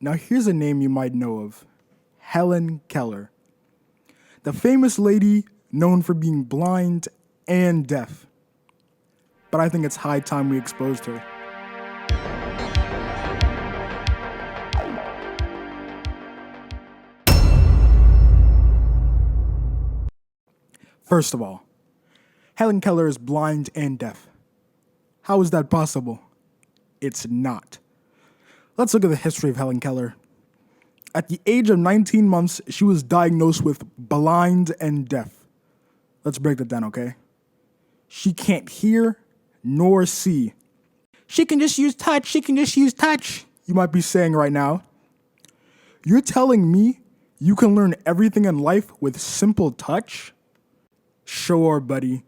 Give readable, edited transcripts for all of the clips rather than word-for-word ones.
Now here's a name you might know of. Hellen Keller. The famous lady known for being blind and deaf. But I think it's high time we exposed her. First of all, Hellen Keller is blind and deaf. How is that possible? It's not. Let's look at the history of Hellen Keller. At the age of 19 months, she was diagnosed with blind and deaf. Let's break that down, okay? She can't hear nor see. She can just use touch, you might be saying right now. You're telling me you can learn everything in life with simple touch? Sure, buddy.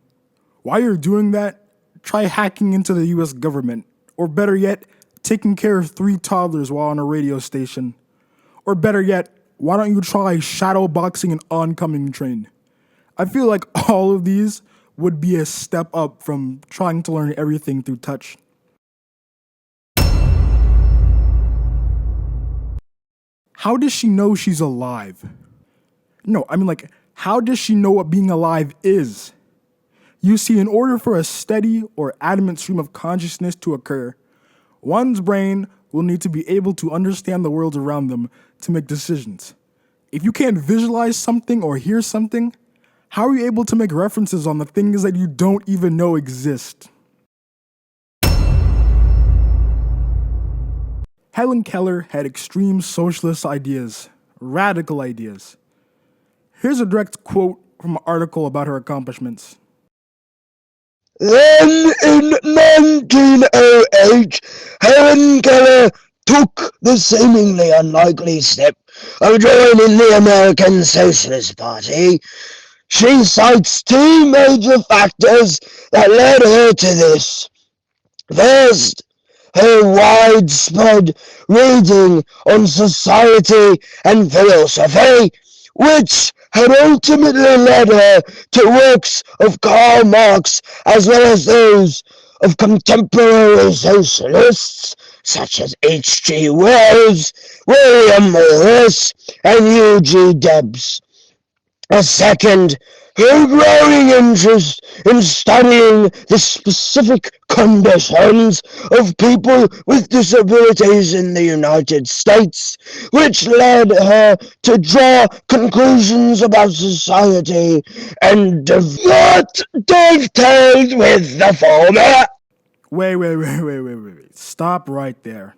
While you're doing that, try hacking into the US government. Or better yet, taking care of 3 toddlers while on a radio station. Or better yet, why don't you try shadow boxing an oncoming train? I feel like all of these would be a step up from trying to learn everything through touch. How does she know she's alive? No, I mean like, how does she know what being alive is? You see, in order for a steady or adamant stream of consciousness to occur, one's brain will need to be able to understand the world around them to make decisions. If you can't visualize something or hear something, how are you able to make references on the things that you don't even know exist? Hellen Keller had extreme socialist ideas, radical ideas. Here's a direct quote from an article about her accomplishments. Then in 1908, Hellen Keller took the seemingly unlikely step of joining the American Socialist Party. She cites 2 major factors that led her to this. First, her widespread reading on society and philosophy, which had ultimately led her to works of Karl Marx as well as those of contemporary socialists such as H.G. Wells, William Morris, and U.G. Debs. A second, her growing interest in studying the specific conditions of people with disabilities in the United States, which led her to draw conclusions about society and that dovetailed with the former. Wait. Stop right there.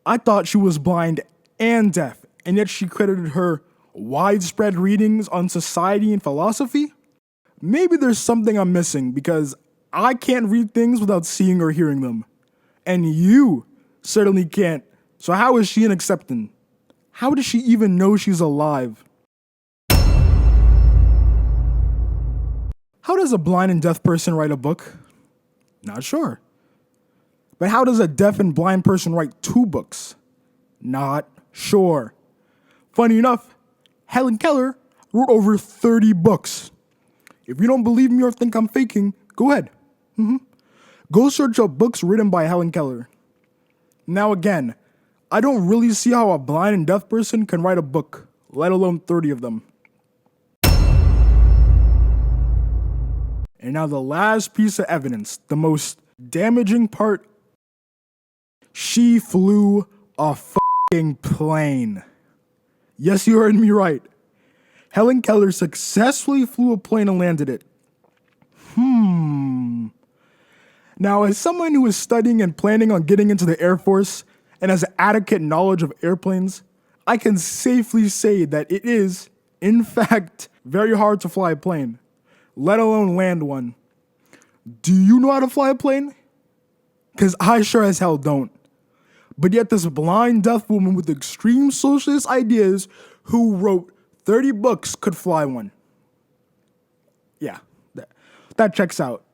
I thought she was blind and deaf, and yet she credited her widespread readings on society and philosophy? Maybe there's something I'm missing because I can't read things without seeing or hearing them. And you certainly can't. So how is she an acceptant? How does she even know she's alive? How does a blind and deaf person write a book? Not sure. But how does a deaf and blind person write 2 books? Not sure. Funny enough, Hellen Keller wrote over 30 books. If you don't believe me or think I'm faking, go ahead. Go search up books written by Hellen Keller. Now again, I don't really see how a blind and deaf person can write a book, let alone 30 of them. And now the last piece of evidence, the most damaging part. She flew a fucking plane. Yes, you heard me right. Hellen Keller successfully flew a plane and landed it. Now, as someone who is studying and planning on getting into the Air Force and has adequate knowledge of airplanes, I can safely say that it is, in fact, very hard to fly a plane, let alone land one. Do you know how to fly a plane? Because I sure as hell don't. But yet this blind deaf woman with extreme socialist ideas who wrote 30 books could fly one. Yeah, that checks out.